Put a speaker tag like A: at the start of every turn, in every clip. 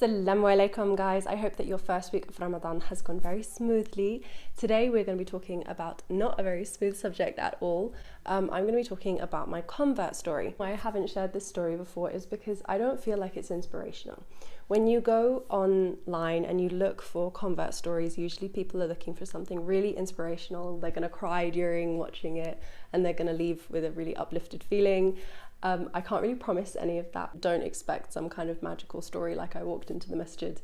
A: Assalamu alaikum guys, I hope that your first week of Ramadan has gone very smoothly. Today we're going to be talking about not a very smooth subject at all. I'm going to be talking about my convert story. Why I haven't shared this story before is because I don't feel like it's inspirational. When you go online and you look for convert stories, usually people are looking for something really inspirational. They're going to cry during watching it and they're going to leave with a really uplifted feeling. I can't really promise any of that. Don't expect some kind of magical story like I walked into the masjid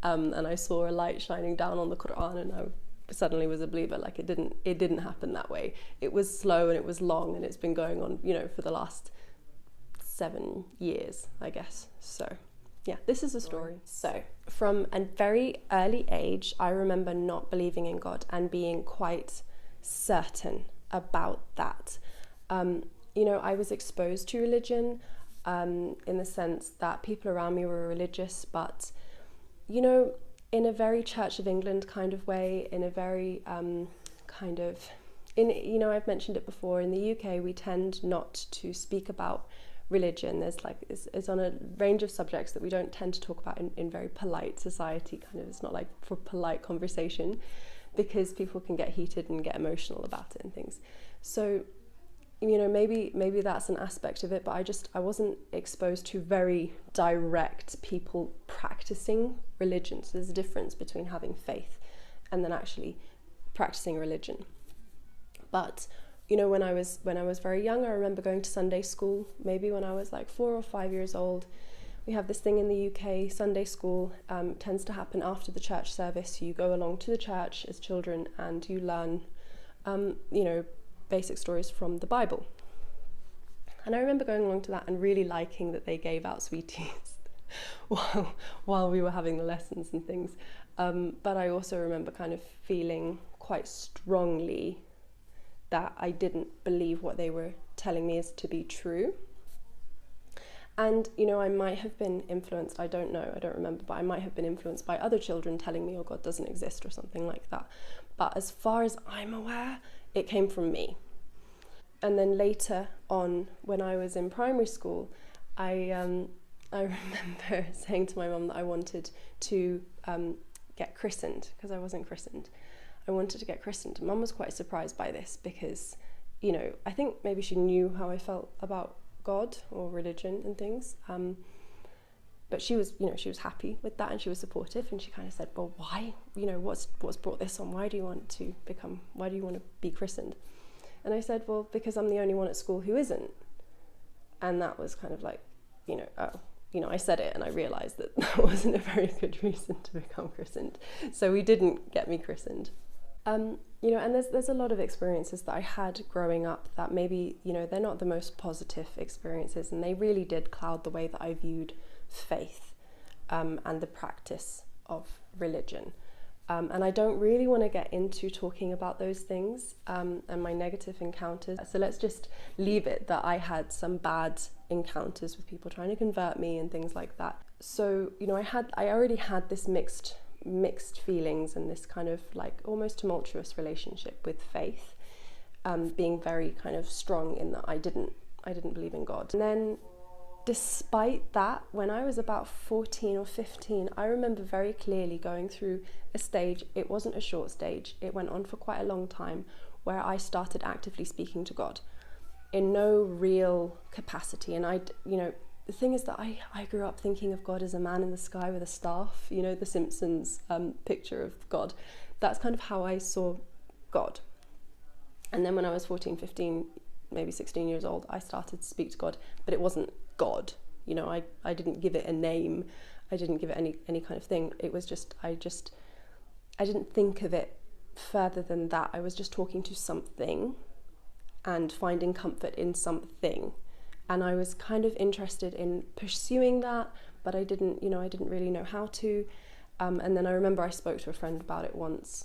A: and I saw a light shining down on the Quran and I suddenly was a believer. Like it didn't happen that way. It was slow and it was long and it's been going on, for the last 7 years, I guess. So yeah, this is a story. So from a very early age, I remember not believing in God and being quite certain about that. I was exposed to religion in the sense that people around me were religious, but, in a very Church of England kind of way, in a very I've mentioned it before, in the UK we tend not to speak about religion. There's it's on a range of subjects that we don't tend to talk about in very polite society, it's not like for polite conversation, because people can get heated and get emotional about it and things. So maybe that's an aspect of it, but I wasn't exposed to very direct people practicing religion. So there's a difference between having faith and then actually practicing religion. But when I was very young, I remember going to Sunday school. Maybe when I was like 4 or 5 years old. We have this thing in the UK, Sunday school tends to happen after the church service. You go along to the church as children and you learn basic stories from the Bible. And I remember going along to that and really liking that they gave out sweeties while we were having the lessons and things. But I also remember kind of feeling quite strongly that I didn't believe what they were telling me is to be true. And, I might have been influenced, I don't know, I don't remember, but I might have been influenced by other children telling me, oh, God doesn't exist or something like that. But as far as I'm aware, it came from me. And then later on, when I was in primary school, I remember saying to my mum that I wanted to get christened, because I wasn't christened. I wanted to get christened. Mum was quite surprised by this because, I think maybe she knew how I felt about God or religion and things. But she was happy with that and she was supportive, and she kind of said, well, why? What's brought this on? Why do you want to be christened? And I said, well, because I'm the only one at school who isn't. And that was kind of like, I said it and I realized that that wasn't a very good reason to become christened. So we didn't get me christened. And there's a lot of experiences that I had growing up that maybe, they're not the most positive experiences, and they really did cloud the way that I viewed faith and the practice of religion. And I don't really want to get into talking about those things and my negative encounters. So let's just leave it that I had some bad encounters with people trying to convert me and things like that. So, I already had this mixed feelings and this kind of like almost tumultuous relationship with faith, being very kind of strong in that I didn't believe in God. And then despite that, when I was about 14 or 15, I remember very clearly going through a stage. It wasn't a short stage, it went on for quite a long time, where I started actively speaking to God in no real capacity. And the thing is that I grew up thinking of God as a man in the sky with a staff, the Simpsons picture of God. That's kind of how I saw God. And then when I was 14, 15, maybe 16 years old, I started to speak to God, but it wasn't God. I didn't give it a name. I didn't give it any kind of thing. It was just, I didn't think of it further than that. I was just talking to something and finding comfort in something. And I was kind of interested in pursuing that, but I didn't really know how to. And then I remember I spoke to a friend about it once,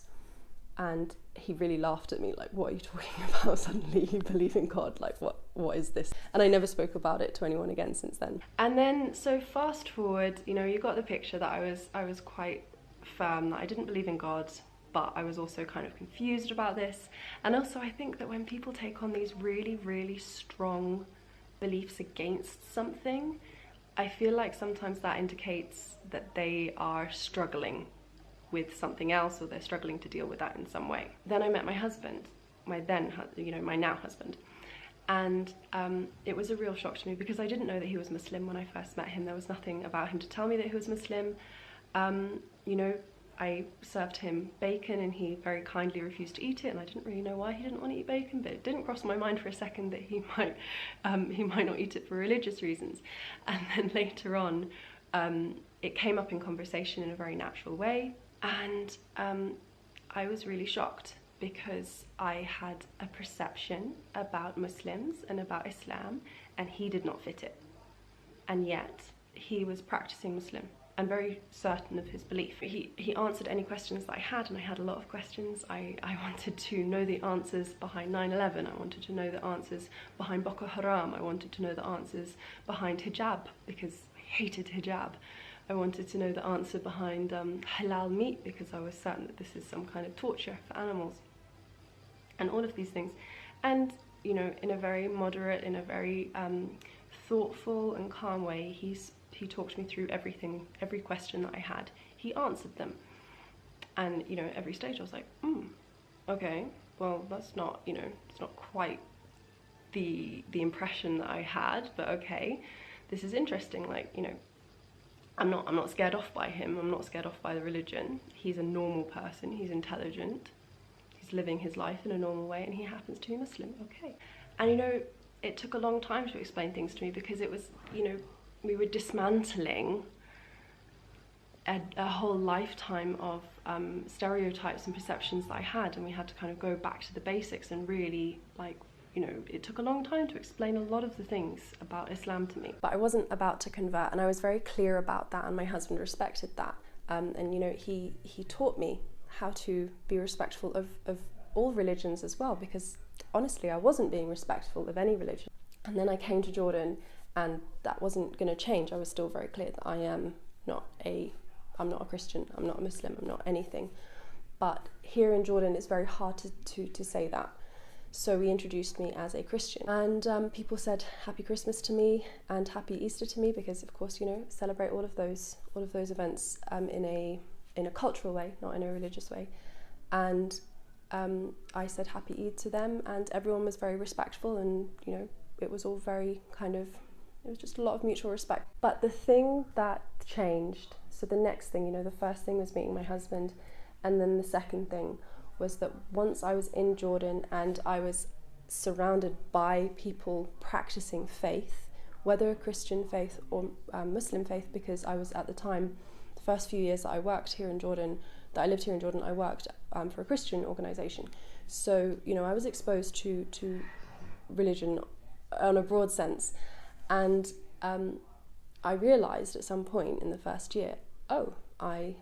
A: and he really laughed at me, like, what are you talking about? Suddenly you believe in God, like what is this? And I never spoke about it to anyone again since then. And then, so fast forward, you got the picture that I was quite firm that I didn't believe in God, but I was also kind of confused about this. And also I think that when people take on these really, really strong beliefs against something, I feel like sometimes that indicates that they are struggling with something else, or they're struggling to deal with that in some way. Then I met my husband, my now husband, and it was a real shock to me because I didn't know that he was Muslim when I first met him. There was nothing about him to tell me that he was Muslim. You know, I served him bacon and he very kindly refused to eat it, and I didn't really know why he didn't want to eat bacon, but it didn't cross my mind for a second that he might not eat it for religious reasons. And then later on, it came up in conversation in a very natural way, and I was really shocked because I had a perception about Muslims and about Islam, and he did not fit it. And yet he was practicing Muslim and very certain of his belief. He answered any questions that I had, and I had a lot of questions. I wanted to know the answers behind 9/11. I wanted to know the answers behind Boko Haram. I wanted to know the answers behind hijab, because I hated hijab. I wanted to know the answer behind halal meat, because I was certain that this is some kind of torture for animals. And all of these things. And, you know, in a very moderate, in a very thoughtful and calm way, he talked me through everything, every question that I had. He answered them. And, you know, at every stage I was like, okay, well, that's not, you know, it's not quite the impression that I had, but okay, this is interesting. Like, you know, I'm not scared off by him. I'm not scared off by the religion. He's a normal person. He's intelligent. He's living his life in a normal way, and he happens to be Muslim. Okay. And, you know, it took a long time to explain things to me, because it was, you know, we were dismantling a whole lifetime of stereotypes and perceptions that I had, and we had to kind of go back to the basics and really, like, you know, it took a long time to explain a lot of the things about Islam to me. But I wasn't about to convert, and I was very clear about that, and my husband respected that. And, you know, he taught me how to be respectful of all religions as well, because honestly, I wasn't being respectful of any religion. And then I came to Jordan, and that wasn't going to change. I was still very clear that I'm not a Christian, I'm not a Muslim, I'm not anything. But here in Jordan, it's very hard to say that. So he introduced me as a Christian, and people said Happy Christmas to me and Happy Easter to me, because of course, you know, celebrate all of those events in a cultural way, not in a religious way. And I said Happy Eid to them, and everyone was very respectful, and, you know, it was all very kind of, it was just a lot of mutual respect. But the thing that changed, so the next thing, you know, the first thing was meeting my husband, and then the second thing was that once I was in Jordan and I was surrounded by people practicing faith, whether a Christian faith or Muslim faith, because I was at the time, the first few years that I worked here in Jordan, that I lived here in Jordan, I worked for a Christian organisation. So, you know, I was exposed to religion on a broad sense. And I realised at some point in the first year, oh, I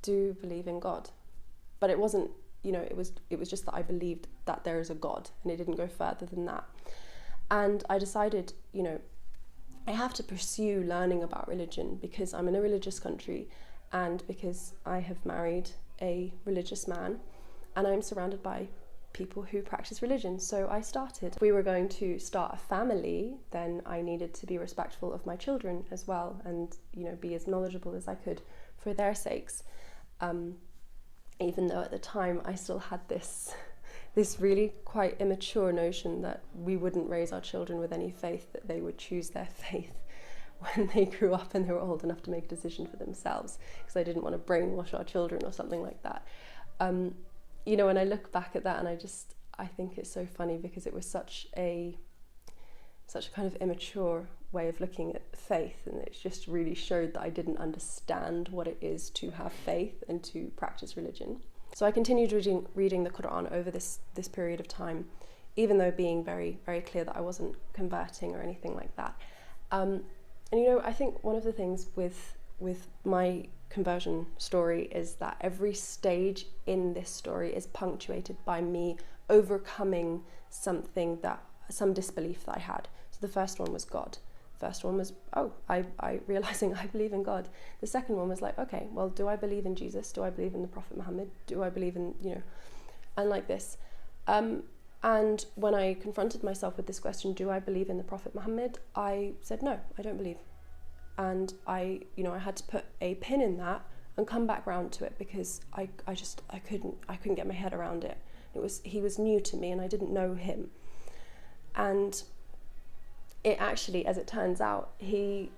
A: do believe in God. But it wasn't, you know, it was just that I believed that there is a God, and it didn't go further than that. And I decided, you know, I have to pursue learning about religion, because I'm in a religious country, and because I have married a religious man, and I'm surrounded by people who practice religion. So I started. If we were going to start a family, then I needed to be respectful of my children as well, and, you know, be as knowledgeable as I could for their sakes. Even though at the time I still had this really quite immature notion that we wouldn't raise our children with any faith, that they would choose their faith when they grew up and they were old enough to make a decision for themselves, because I didn't want to brainwash our children or something like that. You know, when I look back at that, and I think it's so funny, because it was such a kind of immature way of looking at faith, and it just really showed that I didn't understand what it is to have faith and to practice religion. So I continued reading the Quran over this period of time, even though being very, very clear that I wasn't converting or anything like that. And, you know, I think one of the things with my conversion story is that every stage in this story is punctuated by me overcoming some disbelief that I had. So the first one was God. The first one was, I realizing I believe in God. The second one was like, okay, well, do I believe in Jesus? Do I believe in the Prophet Muhammad? Do I believe in, you know, and like this. And when I confronted myself with this question, do I believe in the Prophet Muhammad? I said, no, I don't believe. and I had to put a pin in that and come back round to it, because I couldn't get my head around it. He was new to me and I didn't know him. And it actually, as it turns out, he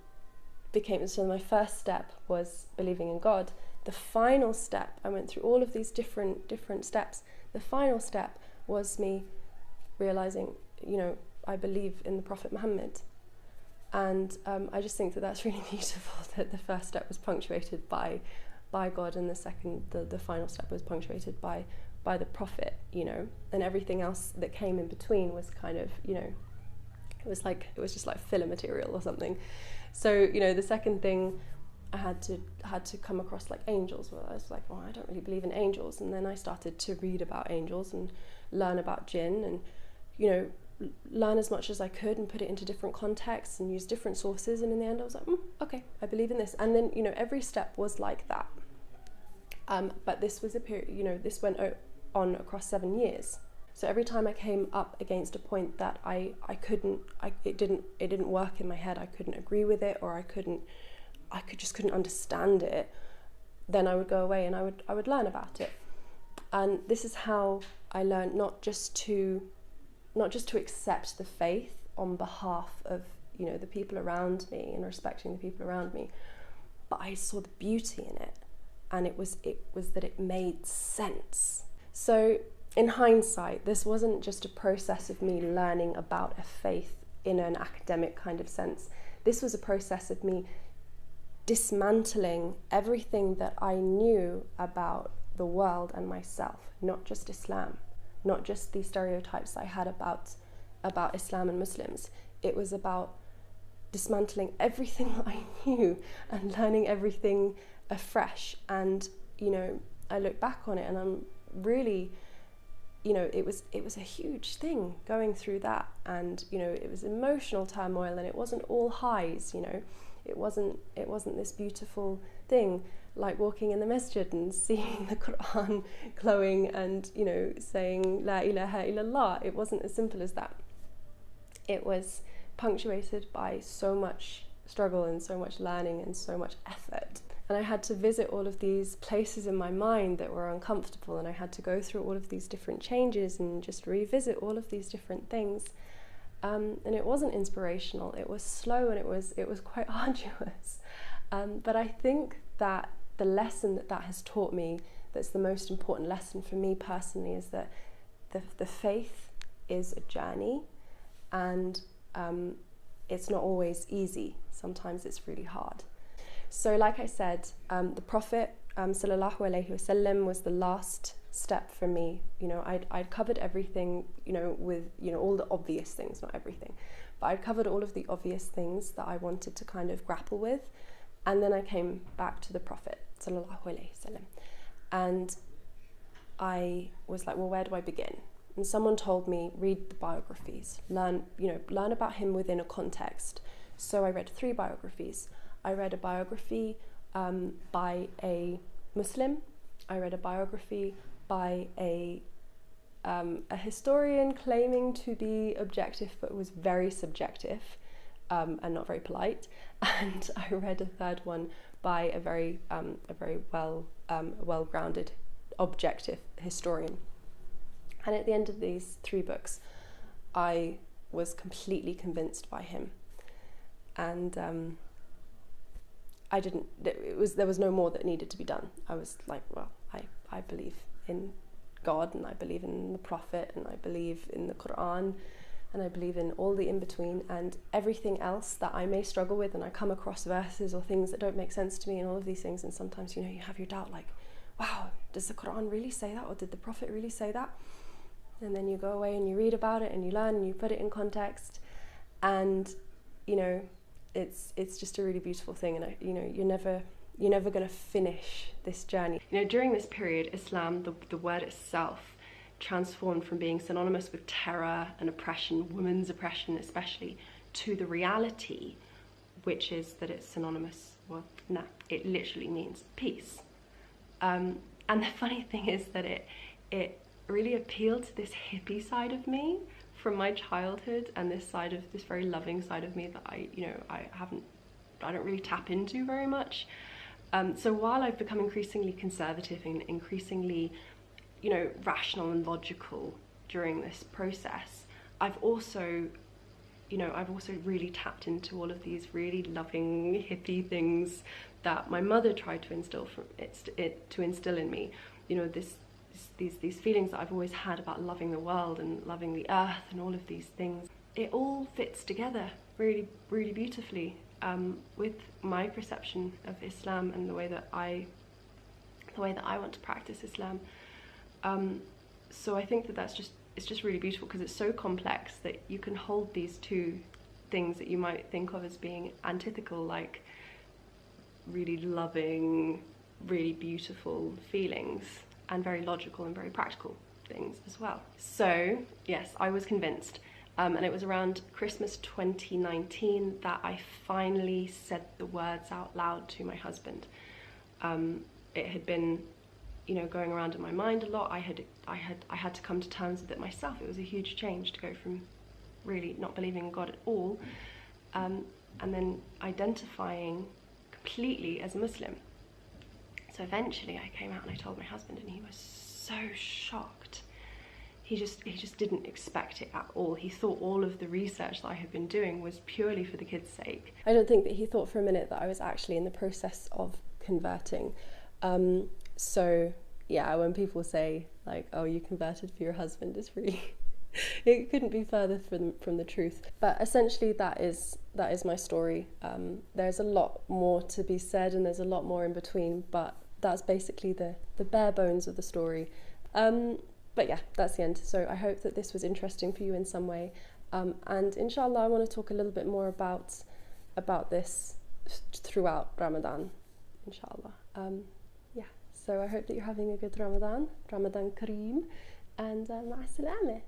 A: became, so my first step was believing in God. The final step, I went through all of these different steps. The final step was me realizing, I believe in the Prophet Muhammad. And I just think that that's really beautiful, that the first step was punctuated by God, and the final step was punctuated by the Prophet, and everything else that came in between was kind of, it was just like filler material or something. So, the second thing, I had to come across like angels. Well, I was like, I don't really believe in angels. And then I started to read about angels and learn about jinn, and, learn as much as I could and put it into different contexts and use different sources. And in the end I was like, okay, I believe in this. And then, every step was like that. But this was a period, this went on across 7 years. So every time I came up against a point that it didn't work in my head, I couldn't agree with it, or I just couldn't understand it, then I would go away and I would learn about it. And this is how I learned not just to accept the faith on behalf of, the people around me and respecting the people around me, but I saw the beauty in it, and it was that it made sense. So in hindsight, this wasn't just a process of me learning about a faith in an academic kind of sense. This was a process of me dismantling everything that I knew about the world and myself, not just Islam, not just the stereotypes I had about Islam and Muslims. It was about dismantling everything that I knew and learning everything afresh. And I look back on it and I'm really, it was a huge thing going through that. And it was emotional turmoil, and it wasn't all highs. It wasn't this beautiful thing like walking in the masjid and seeing the Quran glowing and saying La ilaha illallah. It wasn't as simple as that. It was punctuated by so much struggle and so much learning and so much effort. And I had to visit all of these places in my mind that were uncomfortable, and I had to go through all of these different changes and just revisit all of these different things. And it wasn't inspirational. It was slow, and it was quite arduous. But I think that the lesson that has taught me, that's the most important lesson for me personally, is that the faith is a journey, and it's not always easy. Sometimes it's really hard. So like I said, the Prophet sallallahu alaihi wasallam was the last step for me. I'd covered everything, with all the obvious things, not everything, but I'd covered all of the obvious things that I wanted to kind of grapple with. And then I came back to the Prophet sallallahu alaihi wasallam, and I was like, well, where do I begin? And someone told me, read the biographies, learn about him within a context. So I read 3 biographies. I read a biography by a Muslim. I read a biography by a historian claiming to be objective, but was very subjective and not very polite. And I read a third one by a very well-grounded, objective historian. And at the end of these 3 books, I was completely convinced by him. And there was no more that needed to be done. I was like, well, I believe in God, and I believe in the Prophet, and I believe in the Quran, and I believe in all the in-between, and everything else that I may struggle with, and I come across verses or things that don't make sense to me and all of these things, and sometimes you have your doubt, like, wow, does the Quran really say that, or did the Prophet really say that? And then you go away and you read about it and you learn and you put it in context, and it's just a really beautiful thing. And you're never going to finish this journey. During this period, Islam, the word itself, transformed from being synonymous with terror and oppression, women's oppression especially, to the reality, which is that it's synonymous, it literally means peace. And the funny thing is that it really appealed to this hippie side of me from my childhood, and this very loving side of me that I haven't really tap into very much. So while I've become increasingly conservative and increasingly, you know, rational and logical during this process, I've also really tapped into all of these really loving hippie things that my mother tried to instill in me. You know, these feelings that I've always had about loving the world and loving the earth and all of these things. It all fits together really, really beautifully with my perception of Islam and the way that I want to practice Islam. So I think that it's just really beautiful because it's so complex that you can hold these two things that you might think of as being antithetical, like really loving, really beautiful feelings, and very logical and very practical things as well. So yes, I was convinced. And it was around Christmas 2019 that I finally said the words out loud to my husband. It had been, you know, going around in my mind a lot. I had to come to terms with it myself. It was a huge change to go from really not believing in God at all, and then identifying completely as a Muslim. So eventually I came out and I told my husband, and he was so shocked. He just didn't expect it at all. He thought all of the research that I had been doing was purely for the kids' sake. I don't think that he thought for a minute that I was actually in the process of converting. So yeah, when people say like, oh, you converted for your husband, it's really, it couldn't be further from the truth. But essentially that is my story. There's a lot more to be said and there's a lot more in between, but that's basically the bare bones of the story. But yeah, that's the end. So I hope that this was interesting for you in some way. And inshallah, I want to talk a little bit more about this throughout Ramadan, inshallah. Yeah, so I hope that you're having a good Ramadan Kareem, and ma'a salama.